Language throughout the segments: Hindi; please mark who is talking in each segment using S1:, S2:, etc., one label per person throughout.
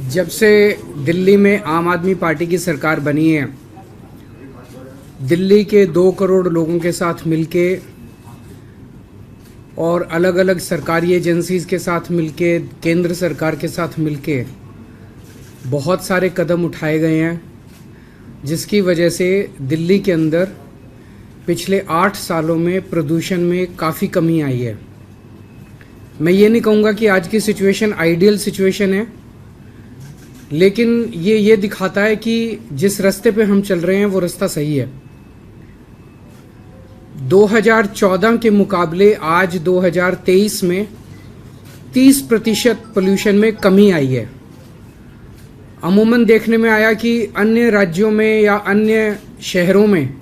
S1: जब से दिल्ली में आम आदमी पार्टी की सरकार बनी है, दिल्ली के 2 करोड़ लोगों के साथ मिलके और अलग अलग सरकारी एजेंसीज़ के साथ मिलके, केंद्र सरकार के साथ मिलके बहुत सारे कदम उठाए गए हैं, जिसकी वजह से दिल्ली के अंदर पिछले 8 सालों में प्रदूषण में काफ़ी कमी आई है। मैं ये नहीं कहूँगा कि आज की सिचुएशन आइडियल सिचुएशन है, लेकिन ये दिखाता है कि जिस रास्ते पे हम चल रहे हैं वो रास्ता सही है। 2014 के मुकाबले आज 2023 में 30% पोल्यूशन में कमी आई है। अमूमन देखने में आया कि अन्य राज्यों में या अन्य शहरों में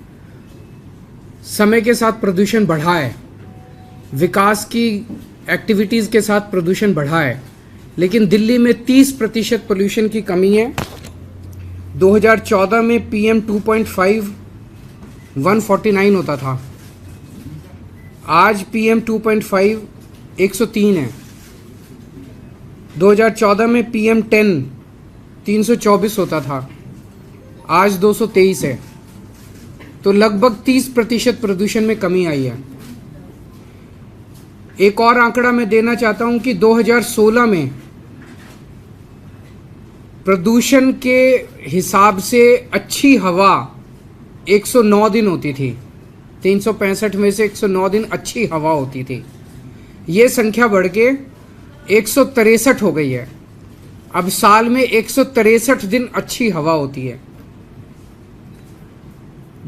S1: समय के साथ प्रदूषण बढ़ा है, विकास की एक्टिविटीज़ के साथ प्रदूषण बढ़ा है, लेकिन दिल्ली में 30% पोल्यूशन की कमी है। 2014 में PM 2.5 149 होता था, आज PM 2.5 103 है। 2014 में PM 10 324 होता था, आज 223 है। तो लगभग 30% प्रदूषण में कमी आई है। एक और आंकड़ा मैं देना चाहता हूं कि 2016 में प्रदूषण के हिसाब से अच्छी हवा 109 दिन होती थी। 365 में से 109 दिन अच्छी हवा होती थी। ये संख्या बढ़ के 163 हो गई है। अब साल में 163 दिन अच्छी हवा होती है।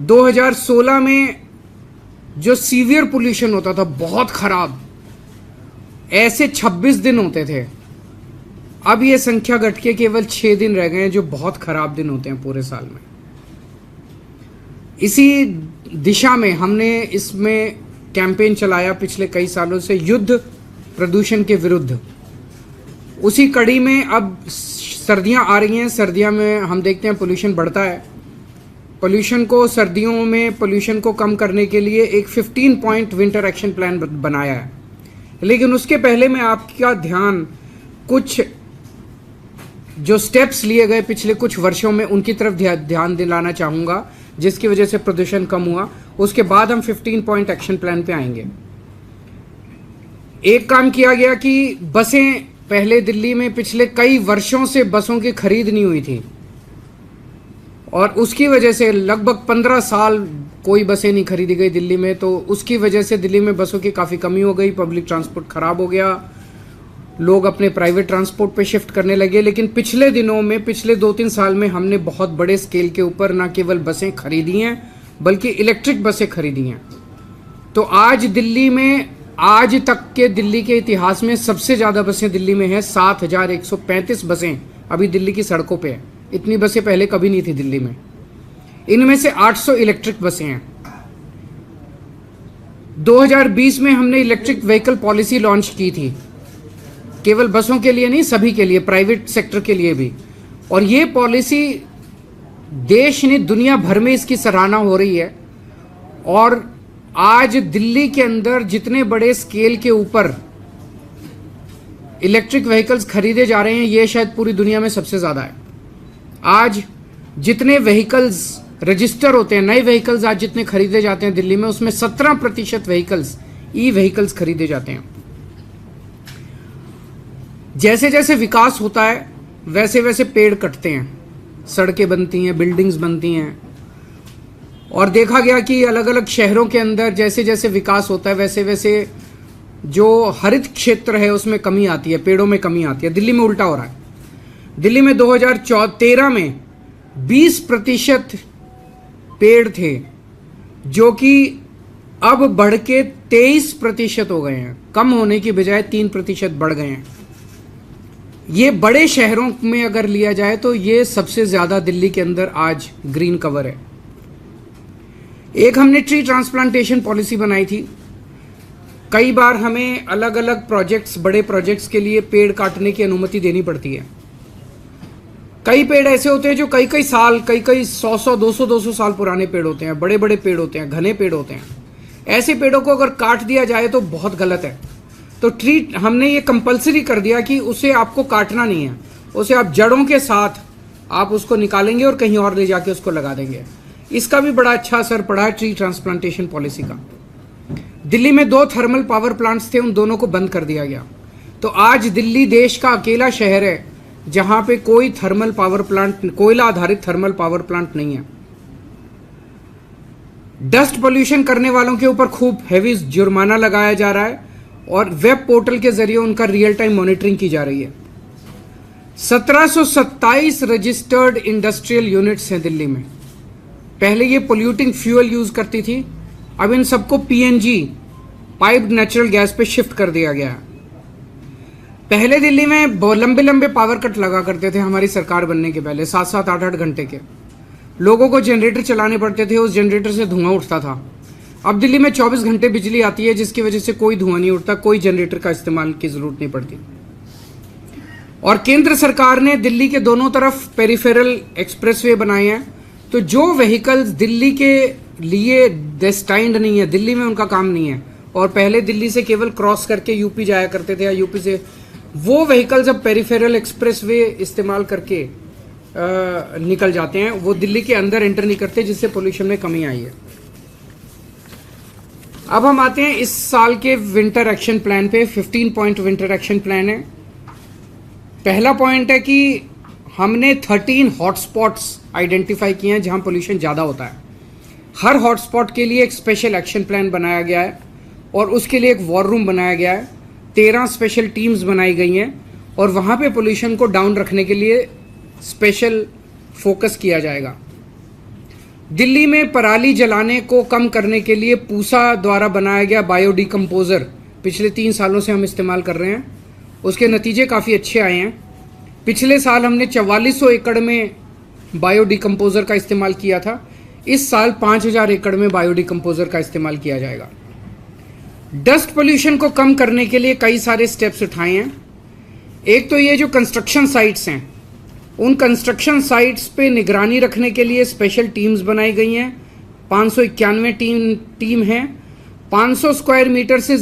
S1: 2016 में जो सीवियर पोल्यूशन होता था, बहुत खराब, ऐसे 26 दिन होते थे। अब ये संख्या घट के केवल 6 दिन रह गए हैं, जो बहुत खराब दिन होते हैं पूरे साल में। इसी दिशा में हमने इसमें कैंपेन चलाया पिछले कई सालों से, युद्ध प्रदूषण के विरुद्ध। उसी कड़ी में अब सर्दियां आ रही हैं। सर्दियों में हम देखते हैं पोल्यूशन बढ़ता है। पोल्यूशन को सर्दियों में पोल्यूशन को कम करने के लिए एक 15 पॉइंट विंटर एक्शन प्लान बनाया है, लेकिन उसके पहले मैं आपका ध्यान कुछ जो स्टेप्स लिए गए पिछले कुछ वर्षों में उनकी तरफ ध्यान दिलाना चाहूँगा, जिसकी वजह से प्रदूषण कम हुआ। उसके बाद हम 15 पॉइंट एक्शन प्लान पे आएंगे। एक काम किया गया कि बसें, पहले दिल्ली में पिछले कई वर्षों से बसों की खरीद नहीं हुई थी और उसकी वजह से लगभग 15 साल कोई बसें नहीं खरीदी गई दिल्ली में। तो उसकी वजह से दिल्ली में बसों की काफ़ी कमी हो गई, पब्लिक ट्रांसपोर्ट खराब हो गया, लोग अपने प्राइवेट ट्रांसपोर्ट पे शिफ्ट करने लगे। लेकिन पिछले दिनों में, पिछले 2-3 साल में हमने बहुत बड़े स्केल के ऊपर न केवल बसें खरीदी हैं, बल्कि इलेक्ट्रिक बसें खरीदी हैं। तो आज दिल्ली में, आज तक के दिल्ली के इतिहास में सबसे ज़्यादा बसें दिल्ली में हैं। 7135 बसें अभी दिल्ली की सड़कों पे हैं। इतनी बसें पहले कभी नहीं थी दिल्ली में। इनमें से 800 इलेक्ट्रिक बसें हैं। 2020 में हमने इलेक्ट्रिक व्हीकल पॉलिसी लॉन्च की थी, केवल बसों के लिए नहीं, सभी के लिए, प्राइवेट सेक्टर के लिए भी। और ये पॉलिसी देश ने, दुनिया भर में इसकी सराहना हो रही है। और आज दिल्ली के अंदर जितने बड़े स्केल के ऊपर इलेक्ट्रिक व्हीकल्स खरीदे जा रहे हैं, ये शायद पूरी दुनिया में सबसे ज़्यादा है। आज जितने व्हीकल्स रजिस्टर होते हैं, नए व्हीकल्स आज जितने खरीदे जाते हैं दिल्ली में, उसमें 17% व्हीकल्स ई व्हीकल्स खरीदे जाते हैं। जैसे जैसे विकास होता है वैसे वैसे पेड़ कटते हैं, सड़कें बनती हैं, बिल्डिंग्स बनती हैं। और देखा गया कि अलग अलग शहरों के अंदर जैसे जैसे विकास होता है वैसे वैसे जो हरित क्षेत्र है उसमें कमी आती है, पेड़ों में कमी आती है। दिल्ली में उल्टा हो रहा है। दिल्ली में 2013 में 20% पेड़ थे, जो कि अब बढ़ के 23% हो गए हैं। कम होने की बजाय 3% बढ़ गए हैं। ये बड़े शहरों में अगर लिया जाए तो ये सबसे ज़्यादा दिल्ली के अंदर आज ग्रीन कवर है। एक हमने ट्री ट्रांसप्लांटेशन पॉलिसी बनाई थी। कई बार हमें अलग अलग प्रोजेक्ट्स, बड़े प्रोजेक्ट्स के लिए पेड़ काटने की अनुमति देनी पड़ती है। कई पेड़ ऐसे होते हैं जो कई कई साल, कई 100 200 साल पुराने पेड़ होते हैं, बड़े बड़े पेड़ होते हैं, घने पेड़ होते हैं। ऐसे पेड़ों को अगर काट दिया जाए तो बहुत गलत है। तो हमने ये कंपलसरी कर दिया कि उसे आपको काटना नहीं है, उसे आप जड़ों के साथ आप उसको निकालेंगे और कहीं और ले जाके उसको लगा देंगे। इसका भी बड़ा अच्छा असर पड़ा है ट्री ट्रांसप्लांटेशन पॉलिसी का। दिल्ली में 2 थर्मल पावर प्लांट्स थे, उन दोनों को बंद कर दिया गया। तो आज दिल्ली देश का अकेला शहर है जहां पे कोई थर्मल पावर प्लांट, कोयला आधारित थर्मल पावर प्लांट नहीं है। डस्ट पोल्यूशन करने वालों के ऊपर खूब हैवी जुर्माना लगाया जा रहा है और वेब पोर्टल के जरिए उनका रियल टाइम मॉनिटरिंग की जा रही है। 1727 रजिस्टर्ड इंडस्ट्रियल यूनिट्स हैं दिल्ली में। पहले ये पोल्यूटिंग फ्यूल यूज करती थी, अब इन सबको पीएनजी पाइप्ड नेचुरल गैस पे शिफ्ट कर दिया गया है। पहले दिल्ली में बहुत लंबे लंबे पावर कट लगा करते थे हमारी सरकार बनने के पहले, 7-7, 8-8 घंटे के। लोगों को जनरेटर चलाने पड़ते थे, उस जनरेटर से धुआं उठता था। अब दिल्ली में 24 घंटे बिजली आती है जिसकी वजह से कोई धुआं नहीं उठता, कोई जनरेटर का इस्तेमाल की जरूरत नहीं पड़ती। और केंद्र सरकार ने दिल्ली के दोनों तरफ पेरिफेरल एक्सप्रेसवे बनाए हैं, तो जो व्हीकल्स दिल्ली के लिए डेस्टाइंड नहीं है, दिल्ली में उनका काम नहीं है, और पहले दिल्ली से केवल क्रॉस करके यूपी जाया करते थे या यूपी से, वो व्हीकल्स अब पेरिफेरल एक्सप्रेसवे इस्तेमाल करके निकल जाते हैं। वो दिल्ली के अंदर एंटर नहीं करते, जिससे पोल्यूशन में कमी आई है। अब हम आते हैं इस साल के विंटर एक्शन प्लान पे। 15 पॉइंट विंटर एक्शन प्लान है। पहला पॉइंट है कि हमने 13 हॉटस्पॉट्स आइडेंटिफाई किए हैं जहां पोल्यूशन ज़्यादा होता है। हर हॉटस्पॉट के लिए एक स्पेशल एक्शन प्लान बनाया गया है और उसके लिए एक वॉर रूम बनाया गया है। 13 स्पेशल टीम्स बनाई गई हैं और वहाँ पे पोल्यूशन को डाउन रखने के लिए स्पेशल फोकस किया जाएगा। दिल्ली में पराली जलाने को कम करने के लिए पूसा द्वारा बनाया गया बायोडिकम्पोजर पिछले 3 सालों से हम इस्तेमाल कर रहे हैं। उसके नतीजे काफ़ी अच्छे आए हैं। पिछले साल हमने 4400 एकड़ में बायोडिकम्पोजर का इस्तेमाल किया था। इस साल 5000 एकड़ में बायोडिकम्पोजर का इस्तेमाल किया जाएगा। डस्ट पोल्यूशन को कम करने के लिए कई सारे स्टेप्स उठाए हैं। एक तो ये जो कंस्ट्रक्शन साइट्स हैं, उन कंस्ट्रक्शन साइट्स पे निगरानी रखने के लिए स्पेशल टीम्स बनाई गई हैं। 591 टीम हैं। 500 स्क्वायर मीटर से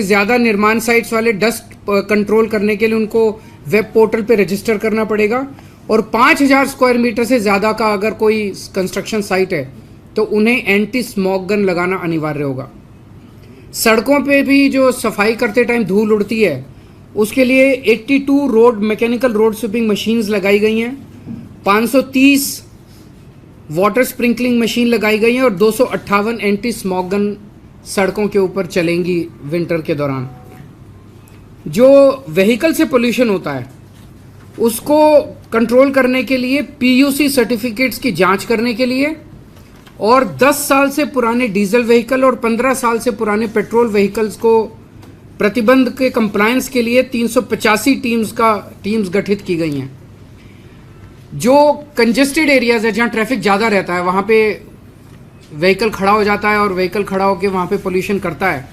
S1: ज़्यादा निर्माण साइट्स वाले डस्ट कंट्रोल करने के लिए उनको वेब पोर्टल पे रजिस्टर करना पड़ेगा। और 5000 स्क्वायर मीटर से ज़्यादा का अगर कोई कंस्ट्रक्शन साइट है तो उन्हें एंटी स्मॉग गन लगाना अनिवार्य होगा। सड़कों पे भी जो सफाई करते टाइम धूल उड़ती है, उसके लिए 82 मैकेनिकल रोड स्वीपिंग मशीन्स लगाई गई हैं। 530 वाटर स्प्रिंकलिंग मशीन लगाई गई हैं और 258 एंटी स्मॉग गन सड़कों के ऊपर चलेंगी विंटर के दौरान। जो व्हीकल से पोल्यूशन होता है उसको कंट्रोल करने के लिए पीयूसी सर्टिफिकेट्स की जांच करने के लिए और 10 साल से पुराने डीजल व्हीकल और 15 साल से पुराने पेट्रोल व्हीकल्स को प्रतिबंध के कंप्लायंस के लिए 385 टीम्स गठित की गई हैं। जो कंजेस्टेड एरियाज है, जहां ट्रैफिक ज़्यादा रहता है, वहां पे व्हीकल खड़ा हो जाता है और व्हीकल खड़ा होकर वहां पे पोल्यूशन करता है,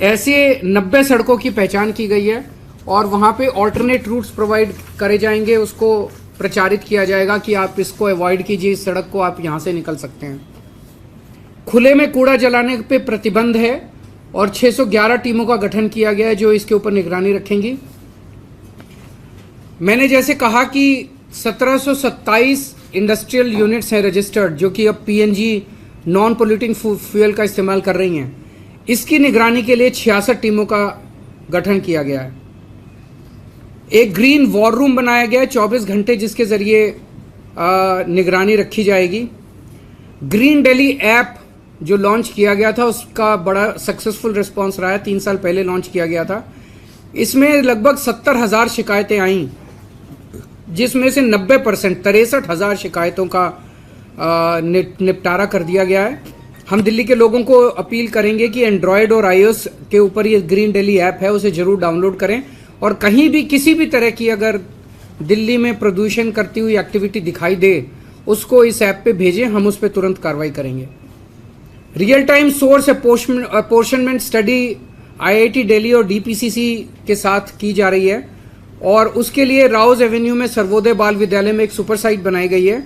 S1: ऐसे 90 सड़कों की पहचान की गई है और वहां पे ऑल्टरनेट रूट्स प्रोवाइड करे जाएंगे। उसको प्रचारित किया जाएगा कि आप इसको अवॉइड कीजिए, इस सड़क को आप यहाँ से निकल सकते हैं। खुले में कूड़ा जलाने पे प्रतिबंध है और 611 टीमों का गठन किया गया है जो इसके ऊपर निगरानी रखेंगी। मैंने जैसे कहा कि 1727 इंडस्ट्रियल यूनिट्स हैं रजिस्टर्ड, जो कि अब पीएनजी नॉन पोल्यूटिंग फ्यूल का इस्तेमाल कर रही हैं। इसकी निगरानी के लिए 66 टीमों का गठन किया गया है। एक ग्रीन वॉर रूम बनाया गया है 24 घंटे, जिसके जरिए निगरानी रखी जाएगी। ग्रीन दिल्ली ऐप जो लॉन्च किया गया था उसका बड़ा सक्सेसफुल रिस्पांस रहा है। 3 साल पहले लॉन्च किया गया था। इसमें लगभग 70,000 शिकायतें आईं, जिसमें से 90% 63,000 शिकायतों का निपटारा कर दिया गया है। हम दिल्ली के लोगों को अपील करेंगे कि एंड्रॉयड और iOS के ऊपर ये ग्रीन दिल्ली ऐप है, उसे जरूर डाउनलोड करें और कहीं भी किसी भी तरह की अगर दिल्ली में प्रदूषण करती हुई एक्टिविटी दिखाई दे उसको इस ऐप पे भेजें, हम उस पर तुरंत कार्रवाई करेंगे। Real time source apportionment study IIT Delhi और DPCC के साथ की जा रही है और उसके लिए राउज एवेन्यू में सर्वोदय बाल विद्यालय में एक सुपर साइट बनाई गई है।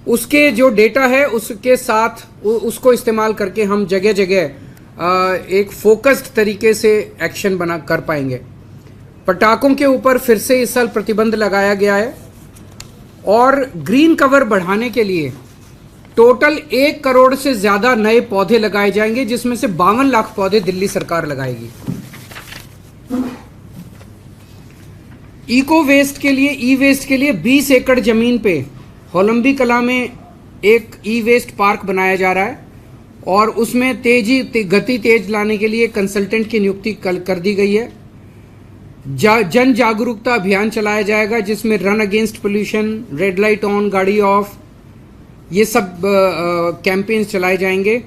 S1: उसके जो डेटा है उसके साथ उसको इस्तेमाल करके हम जगह जगह एक फोकस्ड तरीके से एक्शन बना कर पाएंगे। पटाखों के ऊपर फिर से इस साल प्रतिबंध लगाया गया है और ग्रीन कवर बढ़ाने के लिए टोटल 1 करोड़ से ज्यादा नए पौधे लगाए जाएंगे, जिसमें से 52 लाख पौधे दिल्ली सरकार लगाएगी। इको वेस्ट के लिए, ई वेस्ट के लिए 20 एकड़ जमीन पे होलंबी कला में एक ई वेस्ट पार्क बनाया जा रहा है और उसमें गति तेज लाने के लिए कंसल्टेंट की नियुक्ति कर दी गई है। जन जागरूकता अभियान चलाया जाएगा जिसमें run against pollution, red light on, गाड़ी ऑफ, ये सब कैंपेन्स चलाए जाएंगे।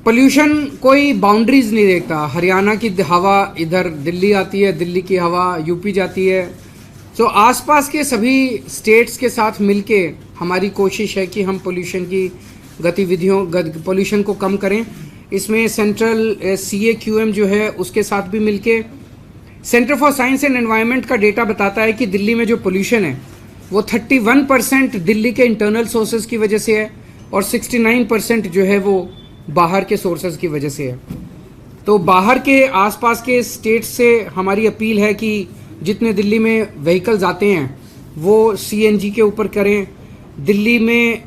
S1: पोल्यूशन कोई बाउंड्रीज नहीं देखता। हरियाणा की हवा इधर दिल्ली आती है, दिल्ली की हवा यूपी जाती है। तो आसपास के सभी स्टेट्स के साथ मिलके हमारी कोशिश है कि हम पोल्यूशन की पोल्यूशन को कम करें। इसमें सेंट्रल CAQM जो है उसके साथ भी मिलके, centre for science and environment का डेटा बताता है कि दिल्ली में जो पोल्यूशन है वो 31% दिल्ली के इंटरनल सोर्सेज की वजह से है और 69% जो है वो बाहर के सोर्सेज की वजह से है। तो बाहर के आसपास के स्टेट्स से हमारी अपील है कि जितने दिल्ली में व्हीकल्स आते हैं वो CNG के ऊपर करें। दिल्ली में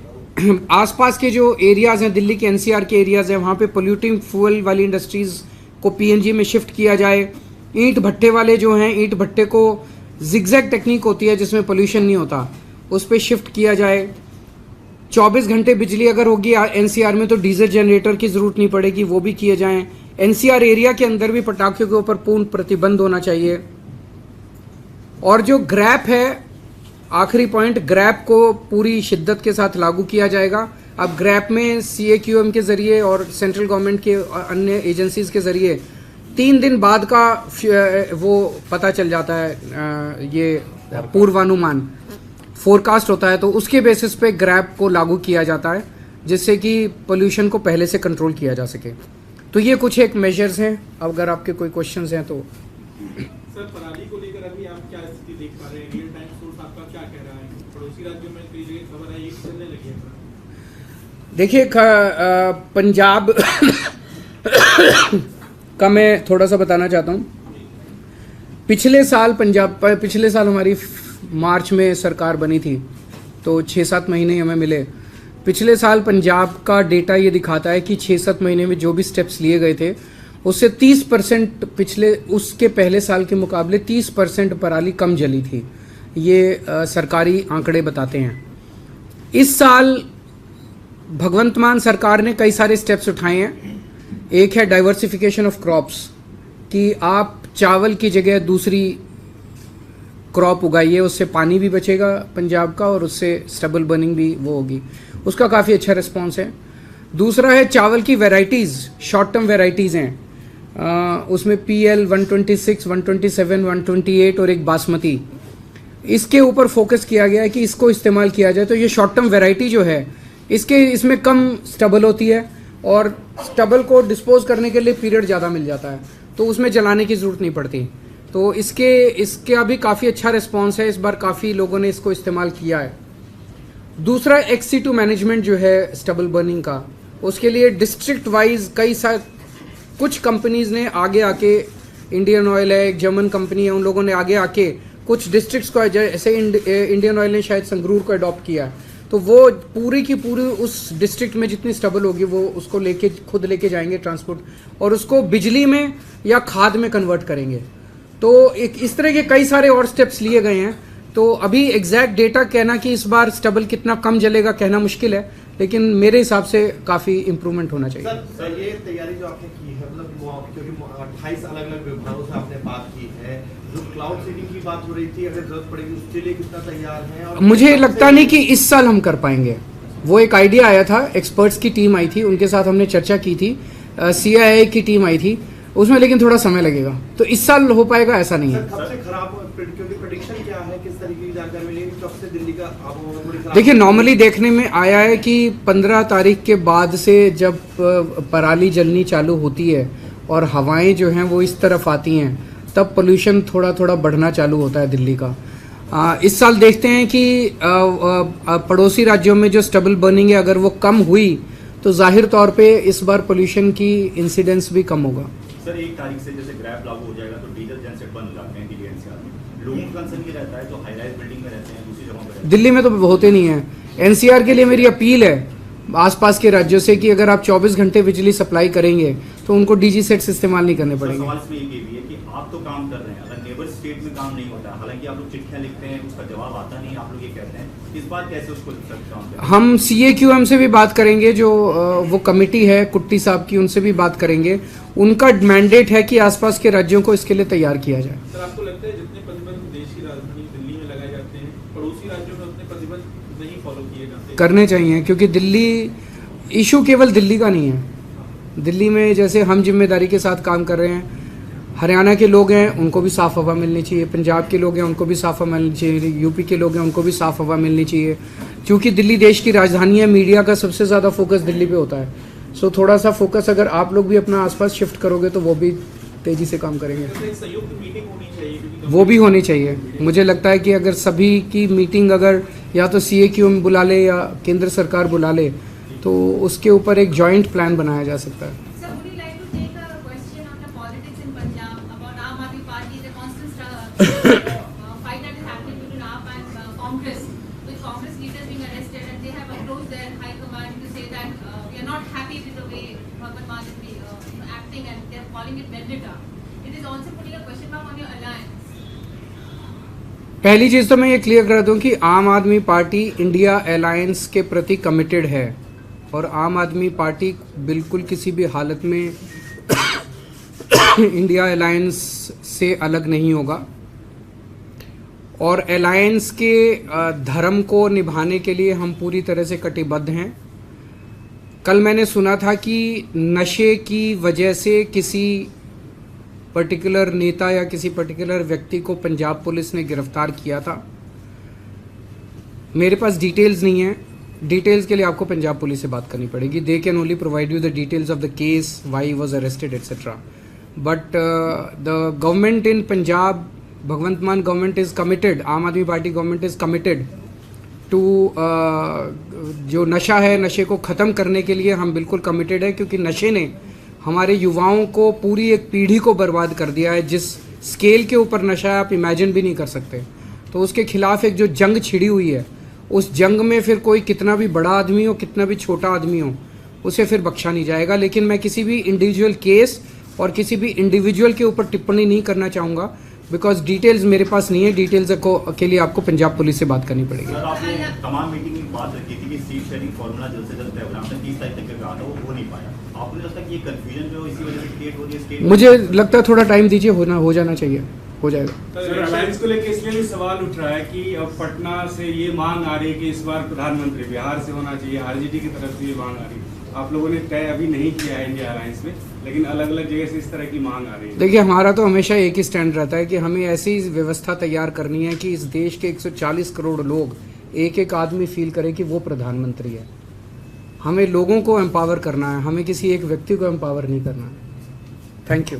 S1: आसपास के जो एरियाज़ हैं, दिल्ली के NCR के एरियाज़ हैं, वहाँ पे पोल्यूटिंग फ्यूल वाली इंडस्ट्रीज़ को PNG में शिफ्ट किया जाए। ईंट भट्टे वाले जो हैं, ईंट भट्टे को जिगजैग टेक्निक होती है जिसमें पोल्यूशन नहीं होता, उस पर शिफ्ट किया जाए। 24 घंटे बिजली अगर होगी NCR में तो डीजल जनरेटर की ज़रूरत नहीं पड़ेगी, वो भी किए जाएं। NCR एरिया के अंदर भी पटाखों के ऊपर पूर्ण प्रतिबंध होना चाहिए। और जो ग्रैप है, आखिरी पॉइंट, ग्रैप को पूरी शिद्दत के साथ लागू किया जाएगा। अब ग्रैप में CAQM के ज़रिए और सेंट्रल गवर्नमेंट के अन्य एजेंसीज़ के ज़रिए 3 दिन बाद का वो पता चल जाता है, ये पूर्वानुमान फोरकास्ट होता है, तो उसके बेसिस पे ग्रैप को लागू किया जाता है जिससे कि पोल्यूशन को पहले से कंट्रोल किया जा सके। तो ये कुछ एक मेजर्स हैं। अगर आपके कोई क्वेश्चंस हैं तो।
S2: सर, पराली को लेकर अभी आप क्या स्थिति देख पा रहे हैं? रियल टाइम सोर्स आपका क्या कह रहा है? पड़ोसी राज्यों में कई जगह खबर आई है चलने लगी है।
S1: देखिए, पंजाब का मैं थोड़ा सा बताना चाहता हूँ। पिछले साल हमारी मार्च में सरकार बनी थी, तो 6-7 महीने हमें मिले। पिछले साल पंजाब का डेटा ये दिखाता है कि 6-7 महीने में जो भी स्टेप्स लिए गए थे उससे 30% उसके पहले साल के मुकाबले 30% पराली कम जली थी। ये सरकारी आंकड़े बताते हैं। इस साल भगवंत मान सरकार ने कई सारे स्टेप्स उठाए हैं। एक है डाइवर्सिफिकेशन ऑफ क्रॉप्स, कि आप चावल की जगह दूसरी क्रॉप उगाइए, उससे पानी भी बचेगा पंजाब का और उससे स्टबल बर्निंग भी वो होगी। उसका काफ़ी अच्छा रिस्पॉन्स है। दूसरा है चावल की वैरायटीज़, शॉर्ट टर्म वैरायटीज़ हैं, उसमें PL 126, 127, 128 और एक बासमती, इसके ऊपर फोकस किया गया है कि इसको इस्तेमाल किया जाए। तो ये शॉर्ट टर्म वैरायटी जो है इसमें कम स्टबल होती है और स्टबल को डिस्पोज करने के लिए पीरियड ज़्यादा मिल जाता है, तो उसमें जलाने की ज़रूरत नहीं पड़ती। तो इसके अभी काफ़ी अच्छा रिस्पॉन्स है। इस बार काफ़ी लोगों ने इसको इस्तेमाल किया है। दूसरा XC2 मैनेजमेंट जो है स्टबल बर्निंग का, उसके लिए डिस्ट्रिक्ट वाइज कुछ कंपनीज ने आगे आके, इंडियन ऑयल है, एक जर्मन कंपनी है, उन लोगों ने आगे आके कुछ डिस्ट्रिक्ट्स को, जैसे इंडियन ऑयल ने शायद संगरूर को अडॉप्ट किया है, तो वो पूरी की पूरी उस डिस्ट्रिक्ट में जितनी स्टबल होगी वो उसको खुद लेके जाएंगे ट्रांसपोर्ट, और उसको बिजली में या खाद में कन्वर्ट करेंगे। तो इस तरह के कई सारे और स्टेप्स लिए गए हैं। तो अभी एग्जैक्ट डेटा कहना कि इस बार स्टबल कितना कम जलेगा कहना मुश्किल है, लेकिन मेरे हिसाब से काफ़ी इम्प्रूवमेंट होना चाहिए।
S3: सर, ये तैयारी जो आपने की है, मतलब क्योंकि 28 अलग-अलग विभागों से आपने बात की है, जो क्लाउड सीडिंग की बात हो रही थी, अगर जरूरत पड़ेगी उसके लिए कितना तैयार है? और
S1: मुझे लगता नहीं कि इस साल हम कर पाएंगे। वो एक आइडिया आया था, एक्सपर्ट्स की टीम आई थी, उनके साथ हमने चर्चा की थी, CIA की टीम आई थी उसमें, लेकिन थोड़ा समय लगेगा। तो इस साल हो पाएगा ऐसा नहीं है।
S3: सबसे खराब क्योंकि प्रेडिक्शन क्या है, किस तरीके की जानकारी मिलेगी, कब से दिल्ली का अब?
S1: देखिए, नॉर्मली देखने में आया है कि 15 तारीख के बाद से जब पराली जलनी चालू होती है और हवाएं जो हैं वो इस तरफ आती हैं, तब पोल्यूशन थोड़ा थोड़ा बढ़ना चालू होता है दिल्ली का। इस साल देखते हैं कि पड़ोसी राज्यों में जो स्टबल बर्निंग है अगर वो कम हुई तो जाहिर तौर पे इस बार पोल्यूशन की इंसिडेंस भी कम होगा।
S4: सर, 1 तारीख से जैसे ग्रैप लागू हो जाएगा तो डीजल जनसेट बंद होगा, लोगों का कंसर्न ये रहता है जो हाई राइज बिल्डिंग में रहते हैं, दूसरी जगहों पर रहते हैं।
S1: दिल्ली में तो होते नहीं है। एनसीआर के लिए मेरी अपील है आसपास के राज्यों से कि अगर आप 24 घंटे बिजली सप्लाई करेंगे तो उनको डीजी सेट्स इस्तेमाल नहीं करने
S4: सर,
S1: पड़ेंगे।
S4: सवाल इसमें ये भी है कि आप तो काम कर रहे हैं, अगर नेबर स्टेट में काम नहीं होता, हालांकि आप लोग चिट्ठियां लिखते हैं, उसका जवाब आता नहीं, आप लोग ये कहते हैं, इस बार कैसे उसको काम करें?
S1: हम CAQM से भी बात करेंगे, जो वो कमेटी है कुट्टी साहब की, उनसे भी बात करेंगे। उनका मैंडेट है कि आसपास के राज्यों को इसके लिए तैयार किया जाए।
S2: सर, आपको लगता है जितने प्रतिबंध देश की राजधानी दिल्ली में लगाए जाते हैं, पड़ोसी राज्यों में उतने प्रतिबंध नहीं फॉलो किए जाते?
S1: करने चाहिए, क्योंकि दिल्ली इशू केवल दिल्ली का नहीं है। दिल्ली में जैसे हम जिम्मेदारी के साथ काम कर रहे हैं, हरियाणा के लोग हैं उनको भी साफ़ हवा मिलनी चाहिए, पंजाब के लोग हैं उनको भी साफ़ हवा मिलनी चाहिए, यूपी के लोग हैं उनको भी साफ़ हवा मिलनी चाहिए। क्योंकि दिल्ली देश की राजधानी है, मीडिया का सबसे ज़्यादा फोकस दिल्ली पे होता है। सो थोड़ा सा फोकस अगर आप लोग भी अपना आसपास शिफ्ट करोगे तो वो भी तेज़ी से काम करेंगे।
S2: तो एक संयुक्त मीटिंग होनी चाहिए, क्योंकि
S1: वो भी होनी चाहिए। मुझे लगता है कि अगर सभी की मीटिंग अगर या तो CAQM बुला ले या केंद्र सरकार बुला ले तो उसके ऊपर एक जॉइंट प्लान बनाया जा सकता है।
S5: Sir, would you like to take a question on the politics in Punjab about Aam Aadmi Party, the constant fight that is happening between AAP and Congress, with Congress leaders being arrested, and they have approached their high command to say that we are not happy with the way Bhagwant Mann is acting, and they are calling it vendetta. It is also putting a question mark on your alliance.
S1: पहली चीज़ तो मैं ये क्लियर कर दूं कि आम आदमी पार्टी इंडिया अलायंस के प्रति कमिटेड है और आम आदमी पार्टी बिल्कुल किसी भी हालत में इंडिया अलायंस से अलग नहीं होगा और अलायंस के धर्म को निभाने के लिए हम पूरी तरह से कटिबद्ध हैं। कल मैंने सुना था कि नशे की वजह से किसी पर्टिकुलर नेता या किसी पर्टिकुलर व्यक्ति को पंजाब पुलिस ने गिरफ्तार किया था। मेरे पास डिटेल्स नहीं है, डिटेल्स के लिए आपको पंजाब पुलिस से बात करनी पड़ेगी। They can only provide you the details of the case, why he was arrested etcetera. But the government in Punjab, Bhagwant Mann government is committed, Aam Aadmi party government is committed to जो नशा है, नशे को ख़त्म करने के लिए हम बिल्कुल कमिटेड है, क्योंकि नशे ने हमारे युवाओं को, पूरी एक पीढ़ी को बर्बाद कर दिया है। जिस स्केल के ऊपर नशा है आप इमेजिन भी नहीं कर सकते। तो उसके खिलाफ एक जो जंग छिड़ी हुई है, उस जंग में फिर कोई कितना भी बड़ा आदमी हो, कितना भी छोटा आदमी हो, उसे फिर बख्शा नहीं जाएगा। लेकिन मैं किसी भी इंडिविजुअल केस और किसी भी इंडिविजुअल के ऊपर टिप्पणी नहीं करना चाहूँगा, बिकॉज डिटेल्स मेरे पास नहीं है। डिटेल्स के लिए आपको पंजाब पुलिस से बात करनी पड़ेगी।
S4: सर, आपने तमाम मीटिंग में बात रखी थी कि सीट शेयरिंग फॉर्मूला जल्द से जल्द तय होना, आपने 30 तारीख तक कहा था, वो हो नहीं पाया। आपने लगता है कि ये कंफ्यूजन जो इसी वजह से क्रिएट हो रही है स्टेट,
S1: मुझे लगता है थोड़ा टाइम दीजिए, हो जाना चाहिए, हो जाएगा।
S6: सर, अलायंस को लेकर इसलिए भी सवाल उठ रहा है कि अब पटना से ये मांग आ रही है कि इस बार प्रधानमंत्री बिहार से होना चाहिए, आरजेडी की तरफ से ये मांग आ रही है। आप लोगों ने तय अभी नहीं किया है इंडिया अलायंस में, लेकिन अलग अलग जगह से इस तरह की मांग आ रही है।
S1: देखिए, हमारा तो हमेशा एक ही स्टैंड रहता है कि हमें ऐसी व्यवस्था तैयार करनी है कि इस देश के 140 करोड़ लोग, एक एक आदमी फील करे कि वो प्रधानमंत्री है। हमें लोगों को एम्पावर करना है, हमें किसी एक व्यक्ति को एम्पावर नहीं करना है। Thank you.